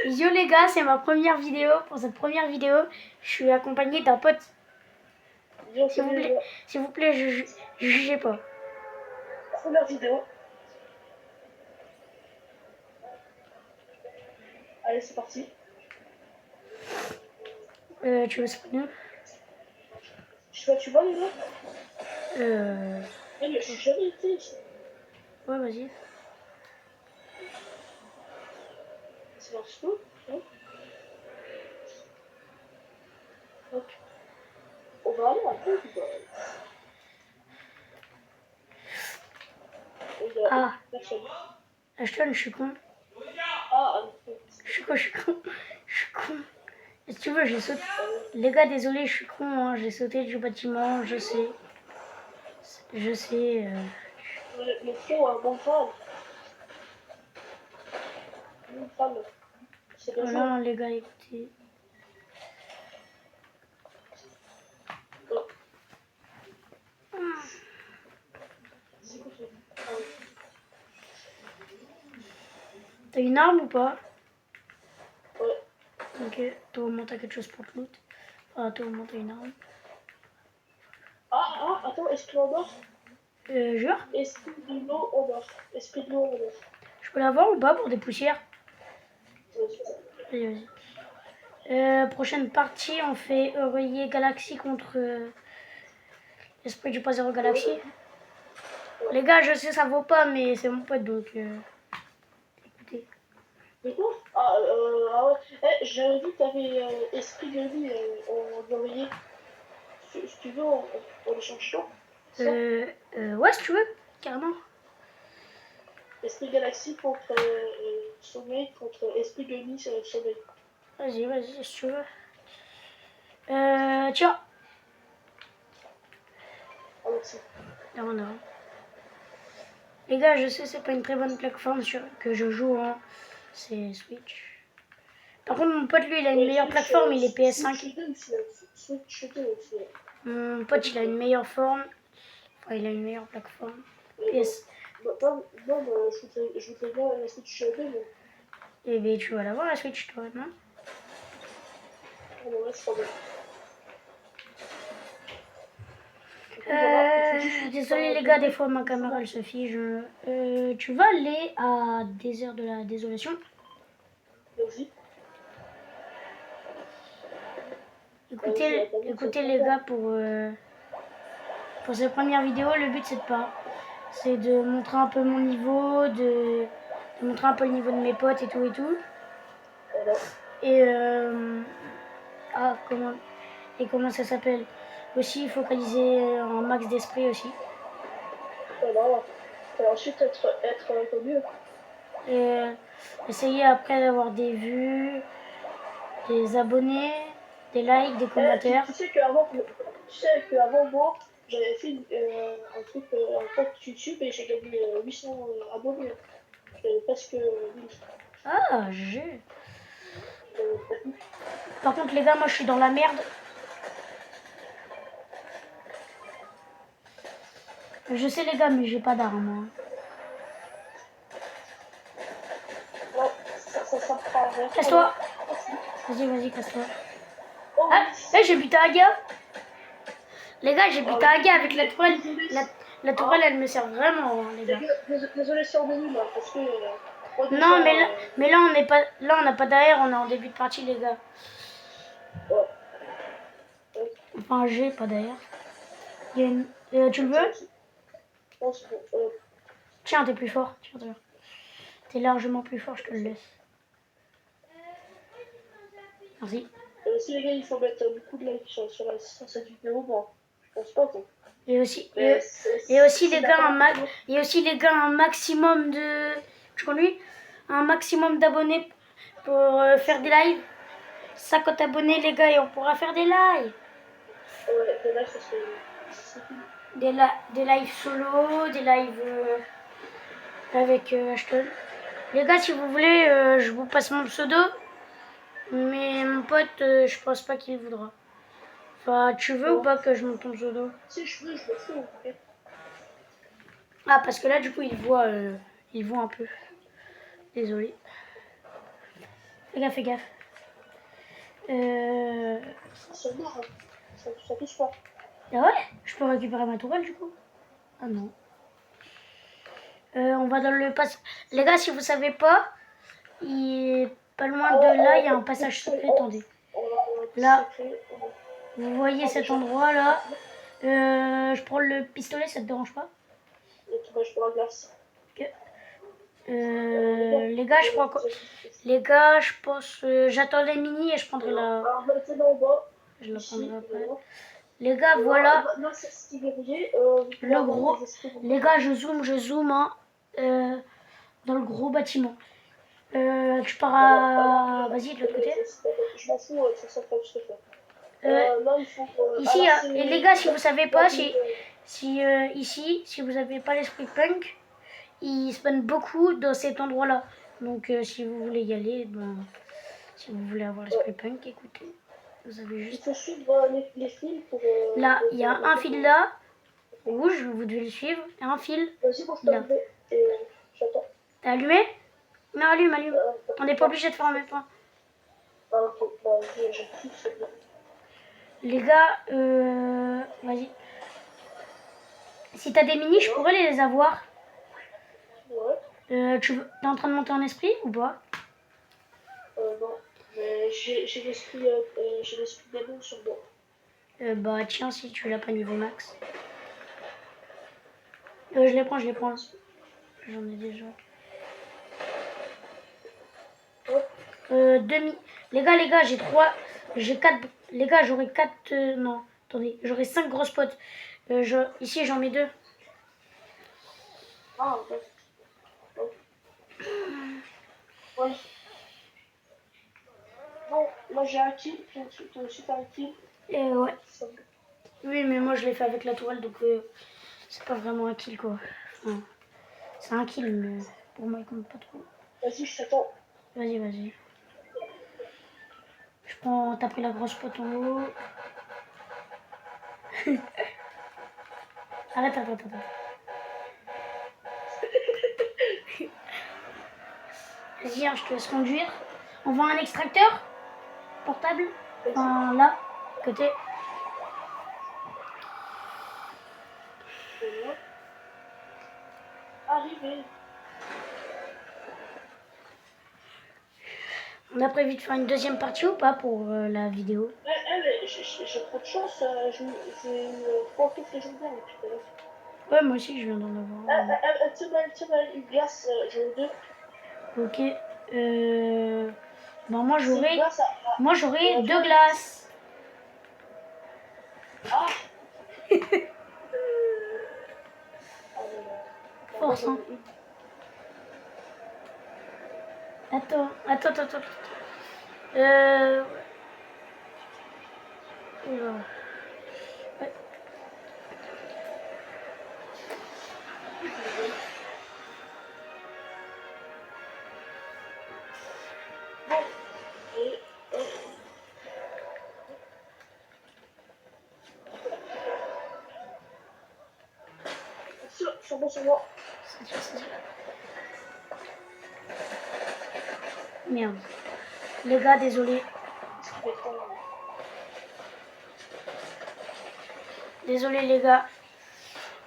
Yo les gars, c'est ma première vidéo. Pour cette première vidéo, je suis accompagné d'un pote. S'il vous plaît, jugez pas. Première vidéo. Allez, c'est parti. Tu veux spawner? Tu vois les gars Ouais, mais je suis jamais été ici. vas-y. C'est un sous, non? Donc, on va aller après ou pas? Ah, personne. Ashton, je suis con. Ah, Je suis con. Je suis con. Et si tu veux, j'ai sauté. Les gars, désolé, je suis con. Hein. J'ai sauté du bâtiment, je sais. Je sais. Le fond, un bon fan. Une femme. C'est bien Voilà, les gars, écoutez. T'as une arme ou pas? Ouais. Ok, toi au moins t'as quelque chose pour te loot. Ah, toi au moins t'as une arme. Attends, esprit en or. Jure? Esprit de l'eau en or. Esprit de l'eau en or. Je peux l'avoir ou pas pour des poussières? Vas-y. Vas-y. Prochaine partie, on fait Oreiller Galaxy contre Esprit du Pas Zéro Galaxy. Les gars, je sais ça vaut pas, mais c'est mon pote donc écoutez. Mais quoi? Ah ouais. Eh, j'avais vu que t'avais Esprit de vie en oreiller. Si tu veux, on échange chaud. Ouais, si tu veux, carrément. Esprit Galaxy contre Sommeil contre Esprit de vie Sommeil. Vas-y, si tu veux. Tiens. Ah, merci. Non. Les gars, je sais, c'est pas une très bonne plateforme que je joue, hein. C'est Switch. Par contre, mon pote, lui, il a une meilleure plateforme, il est PS5. Mon pote, il a une meilleure forme. Enfin, il a une meilleure plateforme. PS. Non, je voudrais bien la Switch 2, mais... Eh bien, tu vas l'avoir, la Switch, toi, non? Oh non, là, c'est pas bien. Désolé les gars, des fois ma caméra elle se fige. Tu vas aller à Désert de la Désolation. Vas-y. Écoutez les gars, pour cette première vidéo, le but c'est de montrer un peu mon niveau, de montrer un peu le niveau de mes potes et tout. Et comment ça s'appelle? Aussi focaliser un max d'esprit aussi. Voilà. Et ensuite être connu. Et essayer après d'avoir des vues, des abonnés, des likes, des commentaires. Tu sais qu'avant moi, j'avais fait un truc, un compte YouTube et j'ai gagné 800 abonnés. J'avais presque 1000. Ah, j'ai. Par contre, les gars, moi je suis dans la merde. Je sais, les gars, mais j'ai pas d'armes. Moi. Ouais, ça me fera rien. Casse-toi. Vas-y, casse-toi. Oh, Ah, j'ai buté Aga. Les gars, j'ai buté Aga avec la tourelle. La tourelle, elle me sert vraiment, les gars. Désolé, c'est en début là, parce que. Non, mais là, on n'est pas. Là, on n'a pas d'air, on est en début de partie, les gars. Ouais. Enfin, j'ai pas d'air. Tu le veux? Tiens, t'es plus fort. Tiens. T'es largement plus fort, je te le laisse. Merci. Si les gars, il faut mettre beaucoup de likes sur cette vidéo, bon, je pense pas. Quoi. Et aussi les gars, un maximum de. Tu connais? Un maximum d'abonnés pour faire des lives. 50 abonnés, les gars, et on pourra faire des lives. Ouais, des lives, ça serait cool. Des lives solo, des lives avec Ashton. Les gars, si vous voulez, je vous passe mon pseudo. Mais mon pote, je pense pas qu'il voudra. Enfin, tu veux ou pas que je monte ton pseudo? Si je veux, je le fais. Okay. Ah, parce que là, du coup, il voit un peu. Désolé. Fais gaffe, fais gaffe. C'est mort, hein. Ça touche pas. Ah ouais? Je peux récupérer ma tourelle du coup? Ah non. On va dans le passage. Les gars, si vous savez pas, pas loin de là, il y a un passage secret. Attendez. Là, vous voyez cet endroit là. Je prends le pistolet, ça te dérange pas? Et tu vas pour la glace. Ok. Les gars, je prends quoi? Les gars, je pense. J'attends les mini et je prendrai la. Alors, mettez là en bas. Je la Ici, prendrai après. voilà. Les gars, voilà. Là, c'est ce qui est verrouillé. Le gros. Les gars, je zoome hein. Dans le gros bâtiment. Je pars à. Vas-y, de l'autre côté. Je m'en fous, ça fait ce que Là, il faut. Ici, et les gars, si vous savez pas, ici, si vous avez pas l'esprit punk, il spawn beaucoup dans cet endroit-là. Donc, si vous voulez y aller, ben, si vous voulez avoir l'esprit punk, écoutez, vous avez Il juste. faut suivre les fils pour. Là, il y a un fil là, rouge, vous devez le suivre, et un fil Vas-y, moi je là. t'en et j'attends. T'as allumé? Non, allume. On n'est pas obligé de faire en même temps. Ah, ok, bah, j'ai plus, c'est bien. Les gars, vas-y. Si t'as des mini, je pourrais les avoir. Ouais. T'es en train de monter en esprit ou pas? Non. Mais j'ai l'esprit démon sur moi. Bah tiens, si tu l'as pas niveau max. Je les prends. J'en ai déjà. Demi. Les gars, j'ai 3. J'ai 4. Les gars, j'aurai 4. Non, attendez, j'aurai 5 grosses potes. Ici, j'en mets 2. Ah, ok. Ouais. Bon, moi j'ai un kill, toi aussi t'as un kill. Ouais. Oui, mais moi je l'ai fait avec la tourelle, donc c'est pas vraiment un kill quoi. Enfin, c'est un kill, mais pour moi il compte pas trop. Vas-y, je t'attends. Vas-y. Je prends. T'as pris la grosse pote en haut. Arrête. Vas-y, hein, je te laisse conduire. On voit un extracteur portable. Enfin, là, côté. Voilà. Arrivé. On a prévu de faire une deuxième partie ou pas pour la vidéo? Mais j'ai trop de chance, j'ai une pantoufle légendaire tout à l'heure. Ouais, moi aussi je viens d'en avoir. Tu m'as une glace, j'en ai deux. Ok. Ben moi j'aurai 2 glaces. Ah. Force, hein. Attends. Oula. Ouais. Bon. Et, sur moi. C'est dur. Merde. Les gars, désolé. Désolé les gars.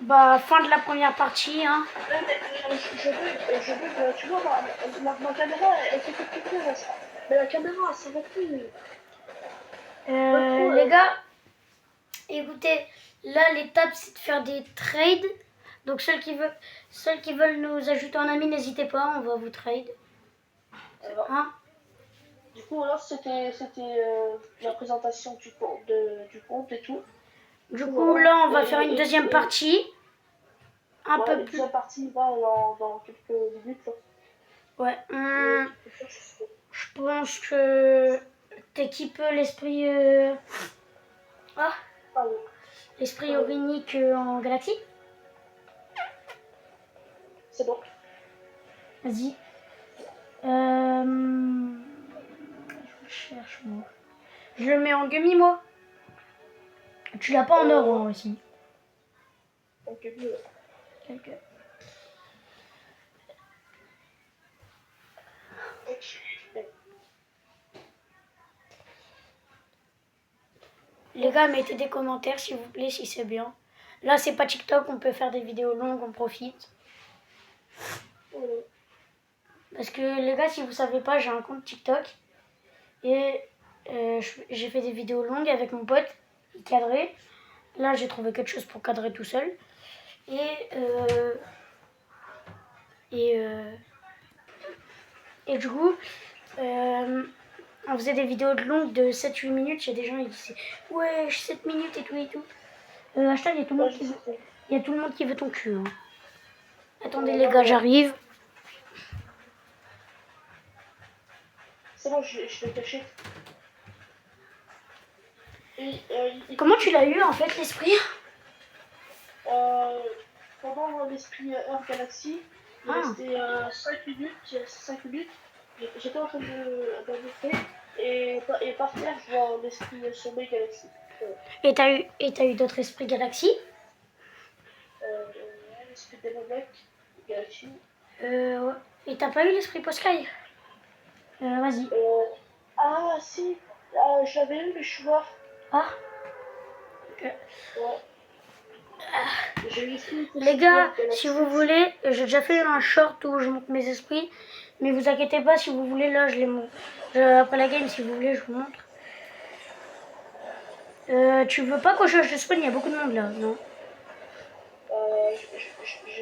Bah, fin de la première partie, hein. Je veux, tu vois, ma caméra, elle fait quelque chose. Mais la caméra, ça va plus. Les gars, écoutez, là l'étape c'est de faire des trades. Donc ceux qui veulent nous ajouter en ami, n'hésitez pas, on va vous trade. Hein? Du coup, là c'était la présentation du compte et tout. Du coup, là on va faire une deuxième partie. Un peu plus. Deuxième partie là dans quelques minutes. Là. Ouais. Je pense que t'équipes l'esprit. L'esprit orinique en galaxie. C'est bon. Vas-y. Je cherche moi. Je le mets en gummy moi. Tu l'as pas en or hein, aussi. Ok. Quelques. Les gars, mettez des commentaires s'il vous plaît si c'est bien. Là, c'est pas TikTok, on peut faire des vidéos longues, on profite. Voilà. Parce que les gars, si vous savez pas, j'ai un compte TikTok. Et j'ai fait des vidéos longues avec mon pote, il cadrait. Là, j'ai trouvé quelque chose pour cadrer tout seul. Et du coup, on faisait des vidéos longues de 7-8 minutes. Il y a des gens qui disaient ouais, 7 minutes et tout et tout. Hashtag, il y a tout le monde qui veut. Il y a tout le monde qui veut ton cul. Hein. Attendez les gars, j'arrive. C'est bon, je l'ai caché. Comment tu l'as eu en fait l'esprit? Pendant l'esprit Earth Galaxy, il restait 5 minutes, 5 minutes. J'étais en train de et par terre, je vois l'esprit Sommeil Galaxy. Et t'as eu d'autres esprits galaxies? L'esprit Démoniaque Galaxy. Ouais. Et t'as pas eu l'esprit Poskai? Vas-y. Ah si, j'avais eu, mais je suis mort. Ah. Ouais. Les gars, si vous voulez, j'ai déjà fait un short où je montre mes esprits. Mais vous inquiétez pas, si vous voulez, là, je les montre. Après la game, si vous voulez, je vous montre. Tu veux pas qu'on change de spawn? Il y a beaucoup de monde là, non?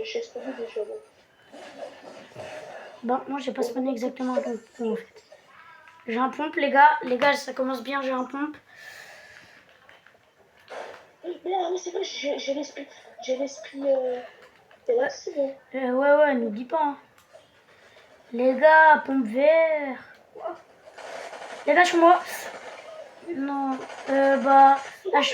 J'ai spawné déjà. Bon, moi, j'ai pas spawné exactement un pompe en fait. J'ai un pompe, les gars. Les gars, ça commence bien, j'ai un pompe. Mais c'est vrai, j'ai l'esprit. Galaxy. Ouais, n'oublie pas. Hein. Les gars, pompe vert. Les gars, sur moi. Non, bah. Là, je...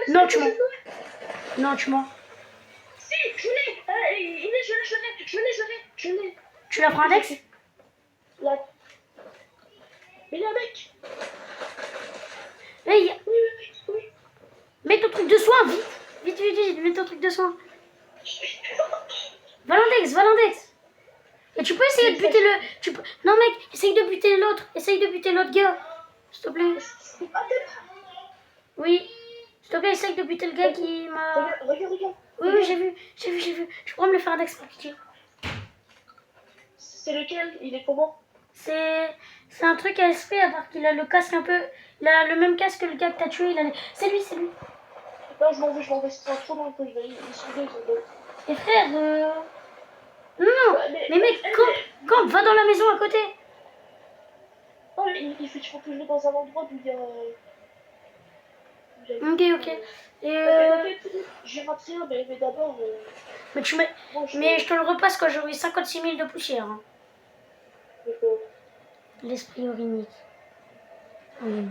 Non, tu mens. Non, tu mens. Si, je l'ai. Je l'ai. Tu l'as pris index? Là. Mais là, mec. Hey, Oui. mets ton truc de soin, vite. Vite, mets ton truc de soin. Va l'index. Et tu peux essayer de buter le... Non mec, essaye de buter l'autre. Essaye de buter l'autre gars. S'il te plaît. Oui. S'il te plaît, essaye de buter le gars qui m'a... Regarde. Oui, j'ai vu. Je pourrais me le faire index par pitié. C'est lequel? Il est comment? C'est un truc à esprit, à part qu'il a le casque un peu... Il a le même casque que le gars que t'as tué. C'est lui. Non, je m'en vais. C'est trop dans le peu. Ils sont deux. Et frère, Non, mais mec, quand va dans la maison à côté. Oh, il faut que je vais dans un endroit où il y a... Ok. Et J'ai raté un, mais d'abord... Mais je te le repasse quand j'aurai 56 000 de poussière. Hein. L'esprit orinique. Oui.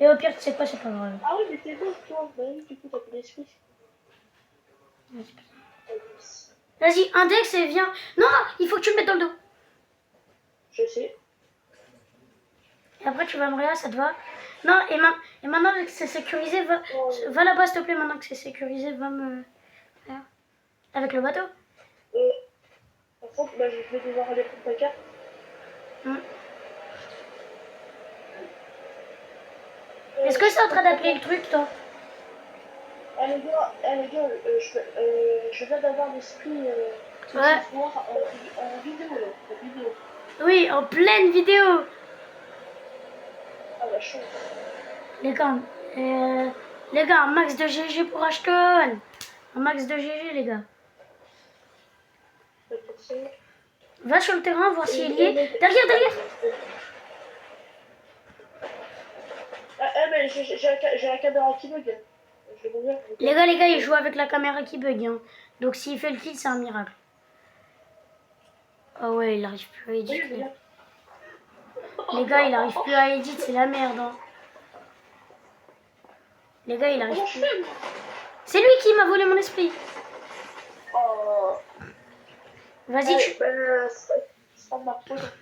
Et au pire, tu sais quoi, c'est pas grave. Ah oui, mais t'es beau, toi. Bah oui, du coup, t'as plus l'esprit. Vas-y, index et viens. Non, il faut que tu me mettes dans le dos. Je sais. Et après, tu vas me regarder, ça te va? Non, et maintenant que c'est sécurisé, va là-bas, s'il te plaît. Maintenant que c'est sécurisé, va me... Avec le bateau. Par contre, bah, je vais devoir aller prendre ta carte. Est-ce que c'est en train d'appeler le truc, toi? Les gars, je viens d'avoir l'esprit ce Ouais. soir en vidéo. Oui, en pleine vidéo. Ah la chance. Les gars, un max de GG pour Ashton. Un max de GG, les gars. Va sur le terrain, voir s'il y est. Derrière. Mais j'ai la caméra qui bug. Je vais mourir. Les gars, il joue avec la caméra qui bug. Hein. Donc s'il fait le kill, c'est un miracle. Ah ouais, il arrive plus à éditer. Les gars, il arrive plus à éditer, c'est la merde. Hein. Les gars, il arrive plus. C'est lui qui m'a volé mon esprit. Vas-y, c'est pas de ma faute.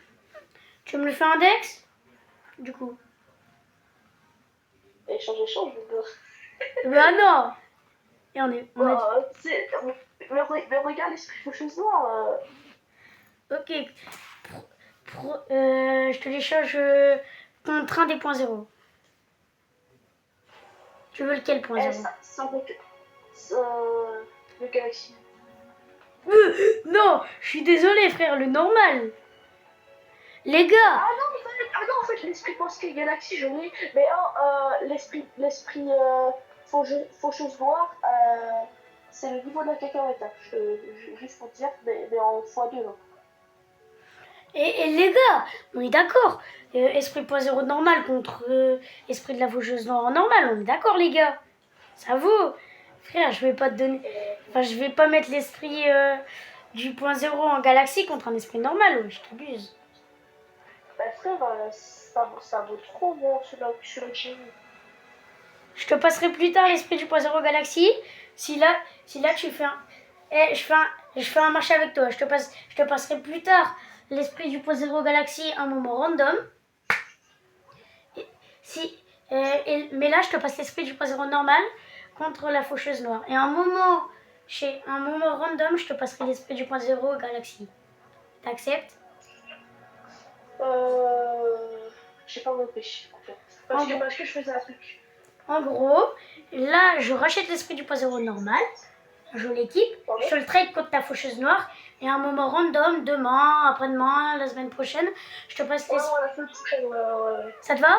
Tu me le fais index? Du coup. Échange, Bah non. Et on est... Mais regarde l'esprit faucheuse noire. Ok. Je te l'échange contre un des points zéro. Tu veux lequel point Eh, zéro? Le Galaxy. Non, je suis désolé, frère, le normal. Les gars, Ah non, en fait, l'esprit Pensée Galaxy, je l'ai. Mais l'esprit faucheuse noire, c'est le niveau de la cacahuète. Hein. Juste pour te dire, mais en x2. Là. et les gars, on est d'accord. Esprit point zéro normal contre esprit de la faucheuse noire normal, on est d'accord, les gars. Ça vaut. Frère, je vais pas te donner. Enfin, je vais pas mettre l'esprit du point zéro en galaxie contre un esprit normal, ouais, je t'abuse. Bah frère, ça vaut trop bon sur le Genie. Je te passerai plus tard l'esprit du point zéro galaxie. Si là tu fais un. Eh, je fais un marché avec toi. Je te passerai plus tard l'esprit du point zéro galaxie un moment random. Et, si, mais là, je te passe l'esprit du point zéro normal contre la faucheuse noire. Et un moment random, je te passerai l'esprit du point zéro galaxie. T'acceptes? J'ai pas compris en fait. Parce que je faisais un truc. En gros, là, je rachète l'esprit du point zéro normal. Je l'équipe, je te le trade contre ta faucheuse noire. Et à un moment random, demain, après-demain, la semaine prochaine, je te passe l'esprit. Ouais, la semaine prochaine, ouais. Ça te va?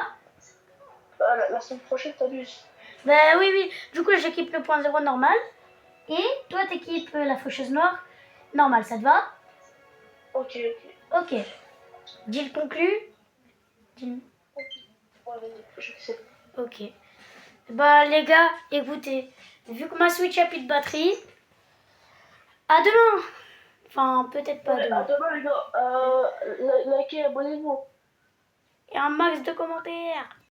La semaine prochaine, t'abuses. Ben oui. Du coup, j'équipe le point zéro normal. Et toi, t'équipes la faucheuse noire normale. Ça te va? Ok. Ok. Deal conclu? Deal. Ouais, je sais. Ok. Bah les gars, écoutez, vu que ma Switch a plus de batterie, à demain. Enfin, peut-être pas Ouais, demain. à demain, les gars. Likez, abonnez-vous. Et un max de commentaires.